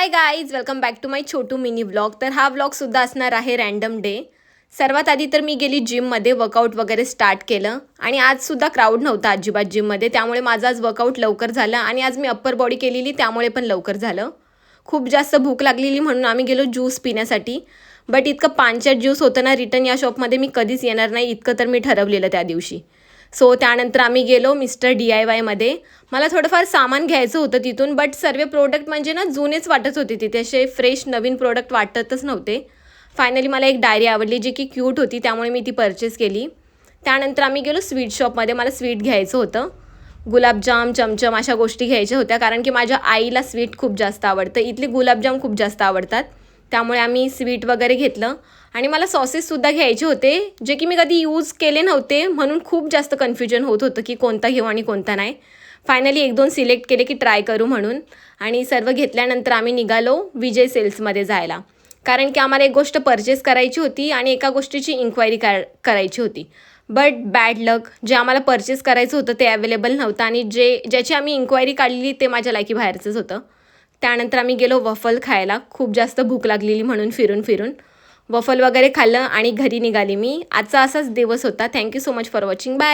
High guys, welcome back to my छोटू mini vlog. तर हा व्लॉगसुद्धा असणार आहे रँडम डे. सर्वात आधी तर मी गेली जिममध्ये, वर्कआउट वगैरे स्टार्ट केलं आणि आजसुद्धा क्राऊड नव्हता अजिबात जिममध्ये, त्यामुळे माझं आज वर्कआउट लवकर झालं आणि आज मी अप्पर बॉडी केलेली त्यामुळे पण लवकर झालं. खूप जास्त भूक लागलेली म्हणून आम्ही गेलो ज्यूस पिण्यासाठी. बट इतकं पानचट ज्यूस होतं ना, रिटर्न या शॉपमध्ये मी कधीच येणार नाही इतकं तर मी ठरवलेलं त्या दिवशी. सो त्यानंतर आम्ही गेलो मिस्टर DIYमध्ये. मला थोडंफार सामान घ्यायचं होतं तिथून, बट सर्व प्रोडक्ट म्हणजे ना जुनेच वाटत होते, तिथे असे फ्रेश नवीन प्रोडक्ट वाटतच नव्हते. फायनली मला एक डायरी आवडली जी की क्यूट होती, त्यामुळे मी ती परचेस केली. त्यानंतर आम्ही गेलो स्वीट शॉपमध्ये. मला स्वीट घ्यायचं होतं, गुलाबजाम, चमचम अशा गोष्टी घ्यायच्या होत्या, कारण की माझ्या आईला स्वीट खूप जास्त आवडतं. इथले गुलाबजाम खूप जास्त आवडतात, त्यामुळे आम्ही स्वीट वगैरे घेतलं. आणि मला सॉसेससुद्धा घ्यायचे होते, जे की मी कधी यूज केले नव्हते, म्हणून खूप जास्त कन्फ्युजन होत होतं की कोणता घेऊ आणि कोणता नाही. फायनली 1-2 सिलेक्ट केले की ट्राय करू म्हणून. आणि सर्व घेतल्यानंतर आम्ही निघालो विजय सेल्समध्ये जायला, कारण की आम्हाला एक गोष्ट परचेस करायची होती आणि एका गोष्टीची इन्क्वायरी करायची होती. बट बॅड लक, जे आम्हाला परचेस करायचं होतं ते अवेलेबल नव्हतं आणि ज्याची आम्ही इन्क्वायरी काढलेली ते माझ्या लायकी बाहेरचंच होतं. त्यानंतर आम्ही गेलो वफल खायला. खूप जास्त भूक लागलेली म्हणून फिरून वफल वगैरे खाल्लं आणि घरी निघाली मी. आजचा असाच दिवस होता. Thank you so much for watching. Bye.